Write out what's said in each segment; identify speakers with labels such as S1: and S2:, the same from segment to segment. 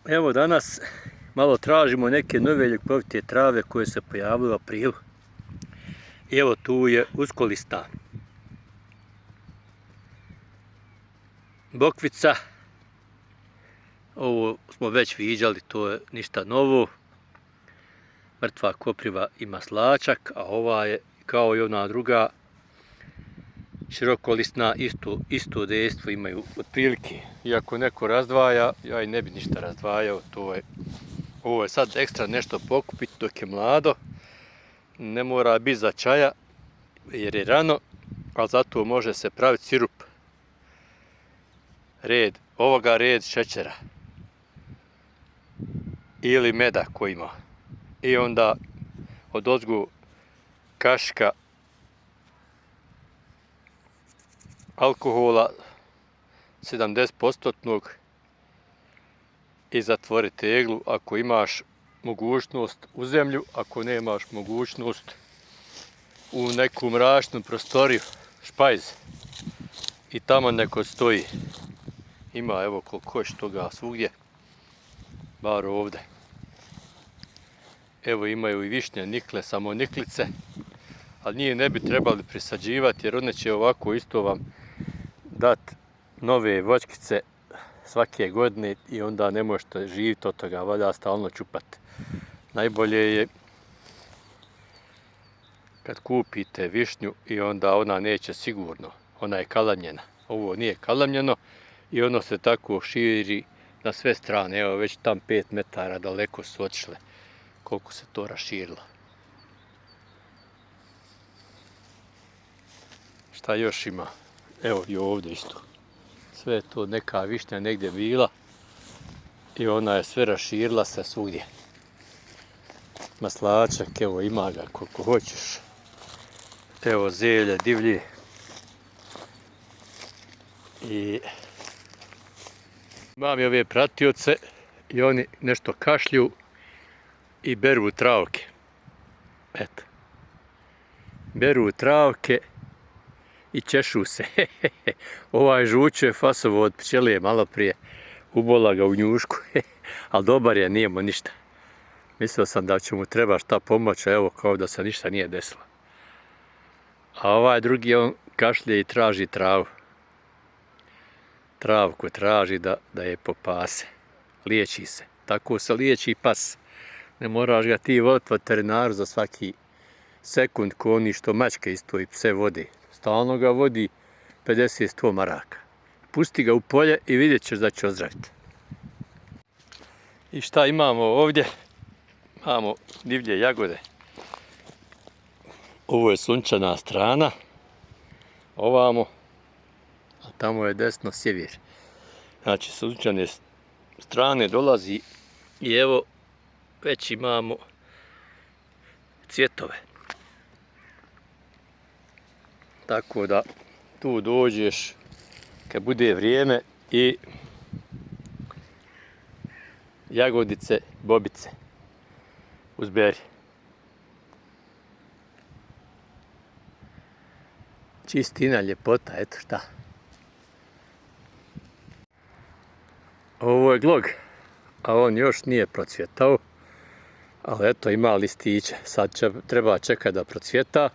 S1: Evo danas malo tražimo neke nove ljekovite trave koje se pojavile u aprilu. I evo tu je uskolista bokvica. Ovo smo već viđali, to je ništa novo. Mrtva kopriva i maslačak, a ova je kao i ona druga širokolistna, isto dejstvo imaju otprilike. Iako neko razdvaja, ja i ne bi ništa razdvajao, ovo je sad ekstra nešto pokupiti dok je mlado. Ne mora biti za čaja jer je rano, ali zato može se praviti sirup. Red šećera ili meda koji ima. I onda odozgo kašika alkohola 70% i zatvori teglu ako imaš mogućnost u zemlju, ako nemaš mogućnost u neku mračnu prostoriju, špajz. I tamo neko stoji. Ima evo koliko još toga svugdje, bar ovdje. Evo imaju i višnje nikle, samo niklice, ali njih ne bi trebali prisađivati jer one će ovako isto vam dati nove voćkice svake godine i onda ne možete živjeti od toga, valja stalno čupati. Najbolje je kad kupite višnju i onda ona neće sigurno, ona je kalamljena. Ovo nije kalamljeno i ono se tako širi na sve strane. Evo već tam 5 metara daleko su otišle koliko se to raširilo. Šta još ima? Evo i ovdje isto. Sve je to neka višnja negdje bila i ona je sve raširila se svugdje. Maslačak, evo ima ga koliko hoćeš. Evo zelje divlje. I imam i ove pratioce i oni nešto kašlju i beru travke. Eto. Beru travke i češu se. Ovaj žučo je fasovo od pčele malo prije. Ubola ga u njušku. Ali dobar je, nije mu ništa. Mislio sam da će mu treba šta pomoći, a evo kao da se ništa nije desilo. A ovaj drugi on kašlje i traži travu. Travku traži da je popase. Liječi se. Tako se liječi pas. Ne moraš ga ti voditi veterinaru za svaki sekund ko oni što mačke isto i pse vode. Stalno ga vodi 50-100 maraka. Pusti ga u polje i vidjet ćeš da će ozdraviti. I šta imamo ovdje? Imamo divlje jagode. Ovo je sunčana strana. Ovamo. A tamo je desno sjever. Znači sunčane strane dolazi i evo već imamo cvjetove. Tako da tu dođeš kad bude vrijeme i jagodice, bobice uzberi. Čistina, ljepota, eto šta. Ovo je glog, a on još nije procvjetao, ali eto ima listiće. Sad treba čekati da procvjeta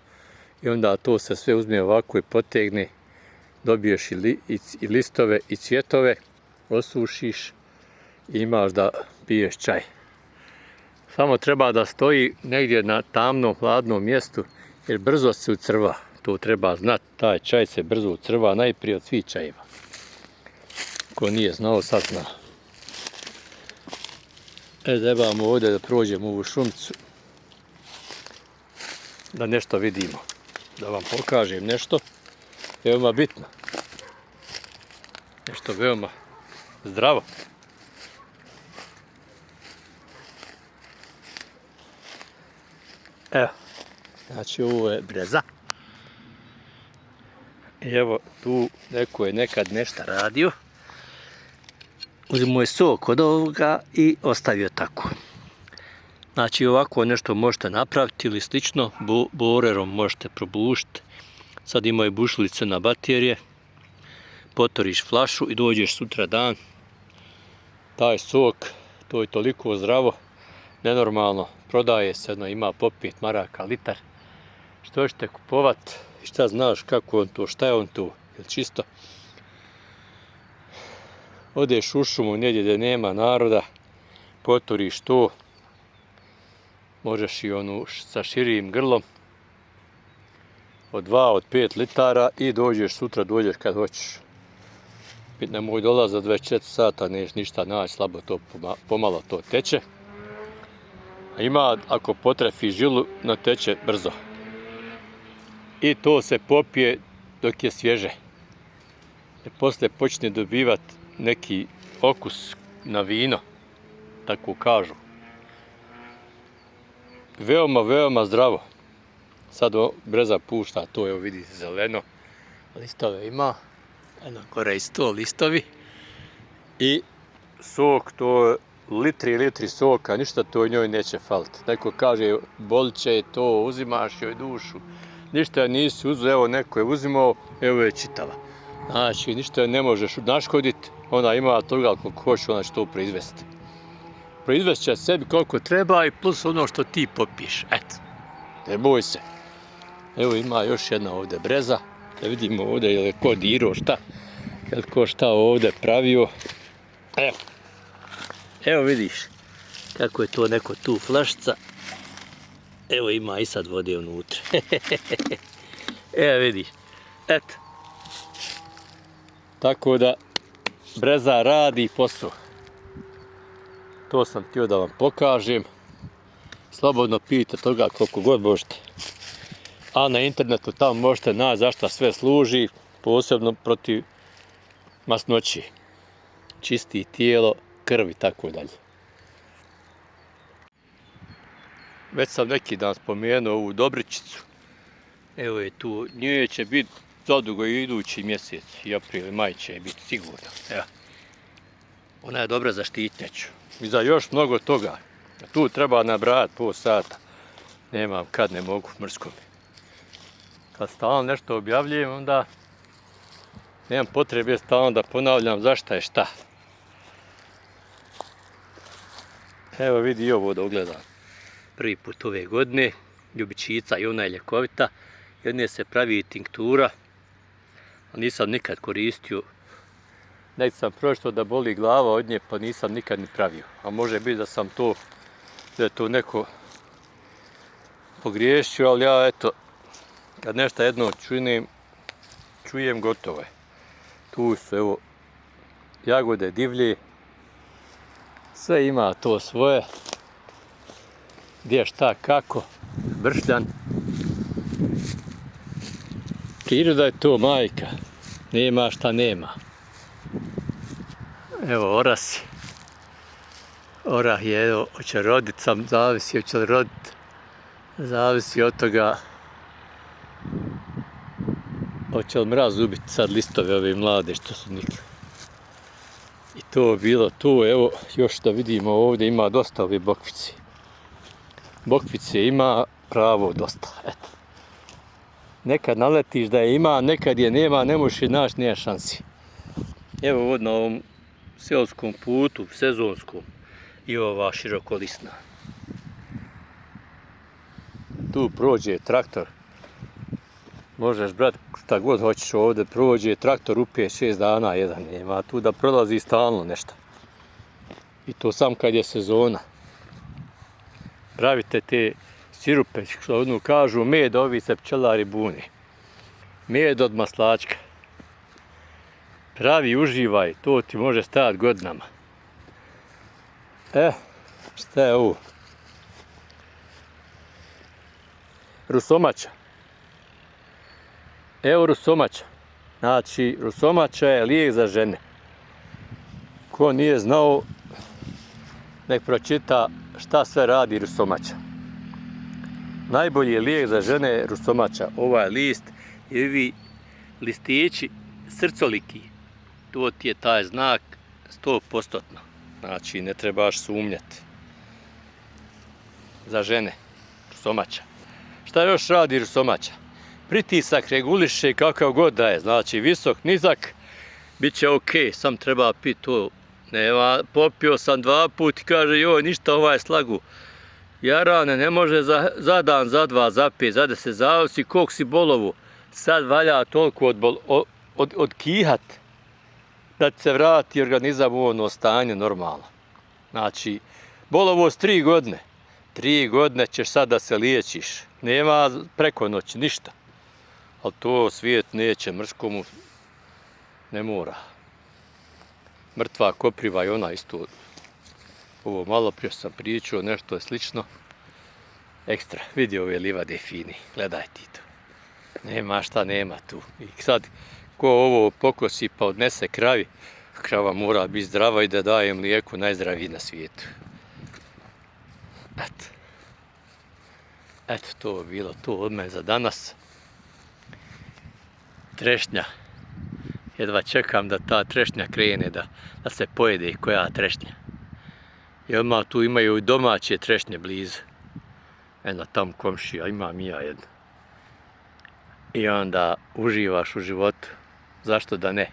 S1: i onda to se sve uzme ovako i potegne. Dobiješ i listove i cvjetove, osušiš i imaš da piješ čaj. Samo treba da stoji negdje na tamnom, hladnom mjestu jer brzo se ucrva. To treba znati, taj čaj se brzo ucrva najprije od svih čajeva. Ko nije znao, sad zna. Trebamo ovdje da prođemo ovu šumicu, da nešto vidimo, da vam pokažem nešto veoma bitno, nešto veoma zdravo. Evo, znači ovo je breza. I evo tu neko je nekad nešto radio. Uzimo je sok od ovoga i ostavio tako. Znači ovako nešto možete napraviti ili slično, borerom možete probušiti. Sad imaju bušilice na baterije. Potoriš flašu i dođeš sutra dan taj sok to je toliko zdravo, nenormalno, prodaje se, ima po 5 maraka litar. Što ćete kupovat i šta znaš kako on to, šta je on to, je čisto? Odeš u šumu negdje gdje nema naroda, poturiš to, možeš i onu sa širijim grlom, od 2 od 5 litara i dođeš sutra, dođeš kad hoćeš. Nemoj dolazi za 24 sata, neš ništa naći, slabo to pomalo to teče. A ima, ako potrefi žilu, no teče brzo. I to se popije dok je svježe. I poslije počne dobivati neki okus na vino, tako kažu. Veoma, veoma zdravo. Sad breza pušta, to evo vidite zeleno, listove ima, eno gore isto listovi i sok, to litri i litri soka, ništa to njoj neće faliti. Neko kaže bolit će to, uzimaš joj dušu, ništa nisi uzeo, evo neko je uzimao, evo je čitava. Znači ništa joj ne možeš naškoditi, ona ima toga koliko hoće, ona će to proizvesti. Proizvest će sebi koliko treba i plus ono što ti popiješ, eto, ne boj se. Evo ima još jedna ovdje breza, da vidimo ovdje je li ko dirao šta, je li ko šta ovdje pravio. Evo vidiš kako je to neko tu flašica, evo ima i sad vode unutra. Evo vidiš, eto. Tako da breza radi posao. To sam htio da vam pokažem. Slobodno pijte toga koliko god možete. A na internetu tamo možete naći zašto sve služi, posebno protiv masnoći. Čisti tijelo, krv i tako dalje. Već sam neki dan spomenuo ovu dobričicu. Evo je tu, nje će biti zadugo i idući mjesec, i april i maj će biti sigurno. Evo. Ona je dobra za štitnjaču. I za još mnogo toga. Tu treba nabrajati pol sata. Nemam kad, ne mogu, mrsko mi. Kad stalno nešto objavljujem, onda nemam potrebe stalno da ponavljam zašta je šta. Evo vidi i ovo da ogledam. Prvi put ove godine, ljubičica i ona je ljekovita. Jedne se pravi tinktura, a nisam nikad koristio. Negdje sam pročito da boli glava od nje, pa nisam nikad ni pravio. A može biti da sam to, da je to neko pogriješio, ali ja eto, kad nešto jedno čujem gotovo je. Tu su evo jagode divlje, sve ima to svoje, gdje šta kako, bršljan. Priroda je to majka, nema šta nema. Evo orasi, orah je, evo, hoće rodit sam, zavisi hoće li rodit, zavisi od toga hoće li mraz ubiti sad listove ove mlade što su nikli. I to bilo tu, evo još da vidimo ovdje ima dosta ove bokvice. Bokvice ima pravo dosta, eto. Nekad naletiš da je ima, nekad je nema, ne možeš je naći, nema šansi. Evo ovdje na ovom seoskom putu, sezonskom, i ova širokolisna. Tu prođe traktor. Možeš, brat, šta god hoćeš ovdje, prođe traktor upije 6 dana, jedan nema. Tu da prolazi stalno nešto. I to sam kad je sezona. Pravite te sirupe, što odnu kažu, med, ovi se pčelari buni. Med od maslačka. Pravi, uživaj, to ti može stajati godinama. Šta je ovo? Rusomača. Evo rusomača. Znači, rusomača je lijek za žene. Ko nije znao, nek pročita šta sve radi rusomača. Najbolji lijek za žene je rusomača. Ovaj list i ovi listići srcoliki. To ti je taj znak 100%. Znači, ne trebaš sumnjati. Za žene, rusomača. Šta još radi rusomača? Pritisak reguliše kakav god da je. Znači, visok, nizak, bit će ok. Sam treba piti to Nema, popio sam 2 put i kaže joj ništa ovaj slagu. Jarane, ne može za dan, za 2, za 5, za 10, zavisi koliko si bolovu. Sad valja toliko od kihat da ti se vrati organizam u ono stanje normalno. Znači, bolovo s 3 godine. 3 godine ćeš sad da se liječiš. Nema preko noći, ništa. Ali to svijet neće, mrskomu ne mora. Mrtva kopriva i ona isto. Ovo malo prije sam pričao, nešto je slično. Ekstra, vidi ove livade fini, gledaj ti to. Nema šta, nema tu. I sad, ko ovo pokosi pa odnese kravi, krava mora biti zdrava i da daje mlijeko najzdraviji na svijetu. Eto, to je bilo to od mene za danas. Trešnja. Jedva čekam da ta trešnja krene, da se pojede koja trešnja. I odmah tu imaju i domaće trešnje blizu. Eno tam komšija, imam i ja jednu. I onda uživaš u životu. Zašto da ne?